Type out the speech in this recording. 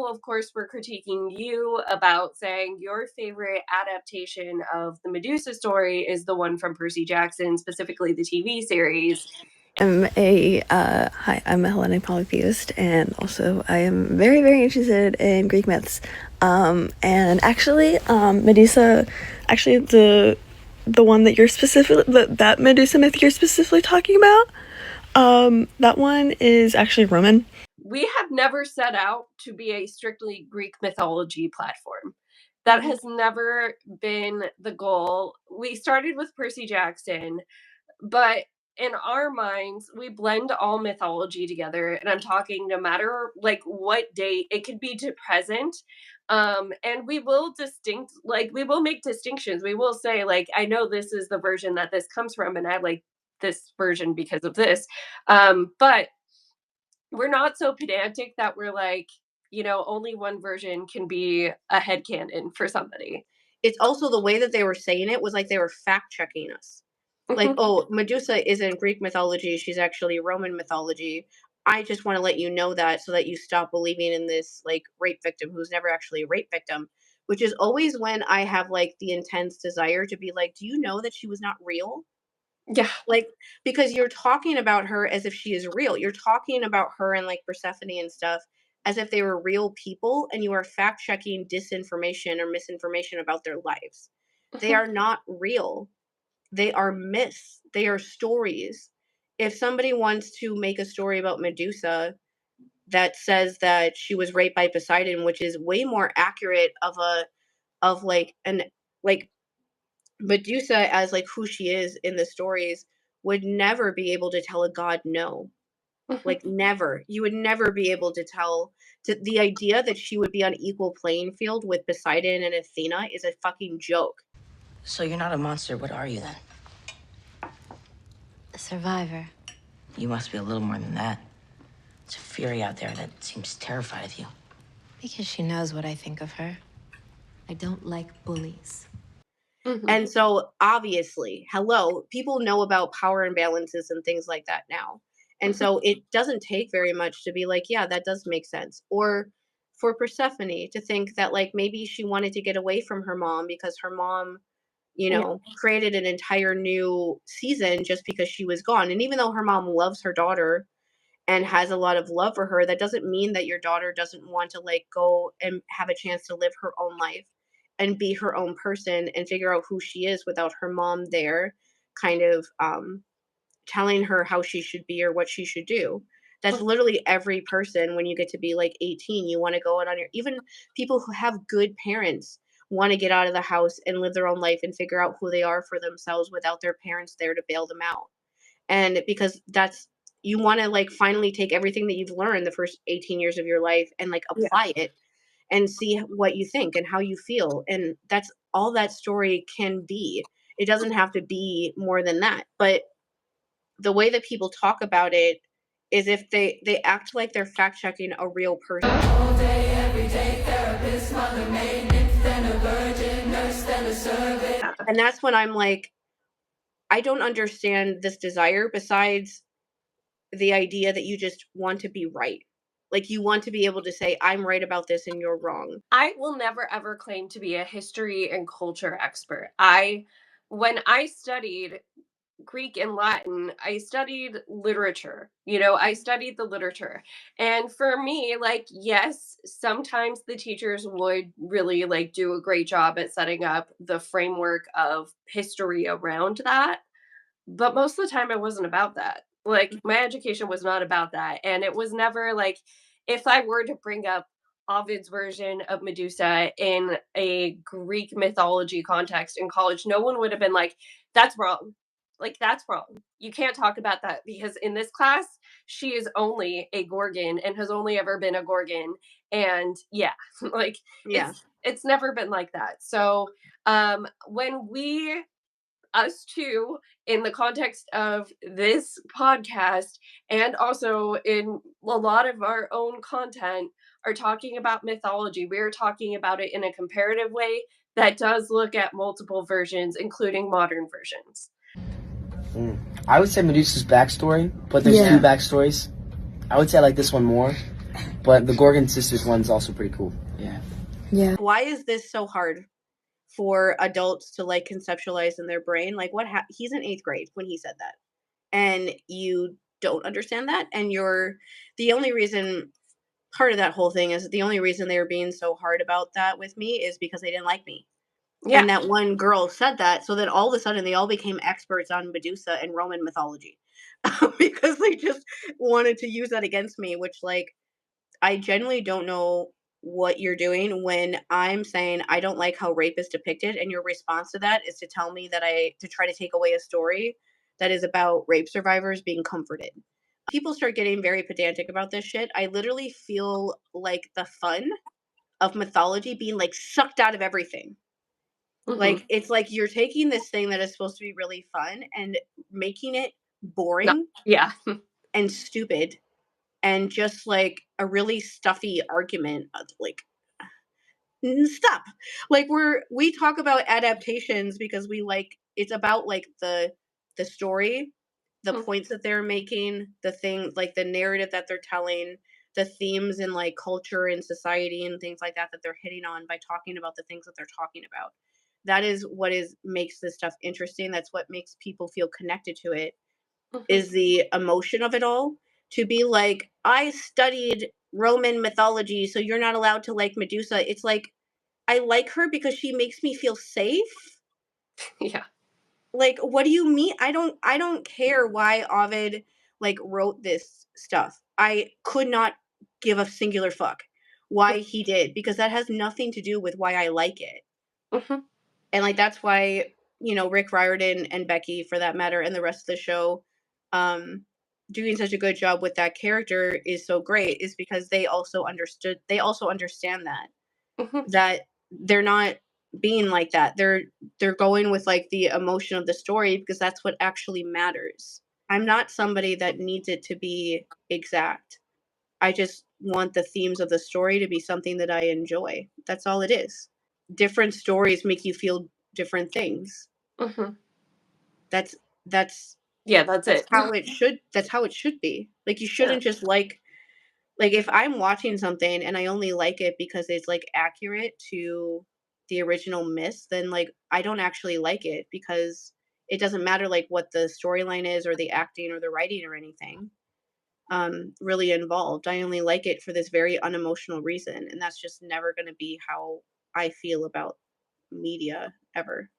of course, we're critiquing you about saying your favorite adaptation of the Medusa story is the one from Percy Jackson, specifically the TV series. I'm a Hellenic polytheist, and also I am very, very interested in Greek myths. And actually, Medusa, actually the one that you're that Medusa myth you're specifically talking about, that one is actually Roman. We have never set out to be a strictly Greek mythology platform. That has never been the goal. We started with Percy Jackson, but in our minds, we blend all mythology together. And I'm talking no matter like what date, it could be to present. And we will make distinctions. We will say, like, I know this is the version that this comes from, and I like this version because of this. But we're not so pedantic that we're like, only one version can be a headcanon for somebody. It's also the way that they were saying it was like they were fact checking us. Like, oh, Medusa isn't Greek mythology, she's actually Roman mythology. I just want to let you know that so that you stop believing in this like rape victim who's never actually a rape victim, which is always when I have like the intense desire to be like, do you know that she was not real? Yeah. Like, because you're talking about her as if she is real. You're talking about her and like Persephone and stuff as if they were real people, and you are fact checking disinformation or misinformation about their lives. They are not real. They are myths. They are stories. If somebody wants to make a story about Medusa that says that she was raped by Poseidon, which is way more accurate of Medusa as like who she is in the stories, would never be able to tell a god no. Like never. You would never be able to tell the idea that she would be on equal playing field with Poseidon and Athena is a fucking joke. So you're not a monster. What are you then? A survivor. You must be a little more than that. It's a fury out there that seems terrified of you. Because she knows what I think of her. I don't like bullies. And so obviously, hello, people know about power imbalances and things like that now. And so it doesn't take very much to be like, yeah, that does make sense. Or for Persephone to think that like maybe she wanted to get away from her mom because her mom, created an entire new season just because she was gone. And even though her mom loves her daughter and has a lot of love for her, that doesn't mean that your daughter doesn't want to like go and have a chance to live her own life and be her own person and figure out who she is without her mom there kind of telling her how she should be or what she should do. That's literally every person. When you get to be like 18, you want to go out on your, even people who have good parents want to get out of the house and live their own life and figure out who they are for themselves without their parents there to bail them out. And because you want to like finally take everything that you've learned the first 18 years of your life and like apply it and see what you think and how you feel. And that's all that story can be. It doesn't have to be more than that. But the way that people talk about it is if they act like they're fact checking a real person. All day, every day, therapist, mother, maid, nymph, then a virgin, nurse, then a servant. And that's when I'm like, I don't understand this desire besides the idea that you just want to be right. Like you want to be able to say, I'm right about this and you're wrong. I will never ever claim to be a history and culture expert. When I studied Greek and Latin, I studied literature. I studied the literature. And for me, like, yes, sometimes the teachers would really like do a great job at setting up the framework of history around that. But most of the time, it wasn't about that. Like, my education was not about that. And it was never like, if I were to bring up Ovid's version of Medusa in a Greek mythology context in college, no one would have been like, that's wrong. Like, that's wrong. You can't talk about that because in this class, she is only a Gorgon and has only ever been a Gorgon. And it's never been like that. So when us two, in the context of this podcast and also in a lot of our own content, are talking about mythology, we're talking about it in a comparative way that does look at multiple versions, including modern versions. I would say Medusa's backstory, but there's two backstories. I would say I like this one more But the Gorgon Sisters one's also pretty cool. Yeah. Yeah. Why is this so hard for adults to like conceptualize in their brain? Like he's in 8th grade when he said that. And you don't understand that, and the only reason part of that whole thing is the only reason they were being so hard about that with me is because they didn't like me. Yeah. And that one girl said that, so then all of a sudden they all became experts on Medusa and Roman mythology because they just wanted to use that against me, which like I genuinely don't know what you're doing when I'm saying I don't like how rape is depicted, and your response to that is to tell me that to try to take away a story that is about rape survivors being comforted. People start getting very pedantic about this shit. I literally feel like the fun of mythology being like sucked out of everything. Like it's like you're taking this thing that is supposed to be really fun and making it No. boring Yeah. and stupid and just like a really stuffy argument of like stop. Like we talk about adaptations because we like it's about like the story, the Mhm. points that they're making, the thing like the narrative that they're telling, the themes in like culture and society and things like that they're hitting on by talking about the things that they're talking about. That is what makes this stuff interesting. That's what makes people feel connected to it, Mhm. is the emotion of it all. To be like, I studied Roman mythology, so you're not allowed to like Medusa. It's like, I like her because she makes me feel safe. Yeah. Like, what do you mean? I don't care why Ovid like wrote this stuff. I could not give a singular fuck why he did, because that has nothing to do with why I like it. Mhm. And like that's why, Rick Riordan and Becky, for that matter, and the rest of the show, doing such a good job with that character is so great, is because they also understand Mhm. that they're not being like that. They're going with like the emotion of the story because that's what actually matters. I'm not somebody that needs it to be exact. I just want the themes of the story to be something that I enjoy. That's all it is. Different stories make you feel different things. Mhm. That's that's Yeah, that's that's it. how it should be. Like you Yeah. shouldn't just like if I'm watching something and I only like it because it's like accurate to the original myths, then like I don't actually like it, because it doesn't matter like what the storyline is or the acting or the writing or anything really involved. I only like it for this very unemotional reason, and that's just never going to be how I feel about media ever.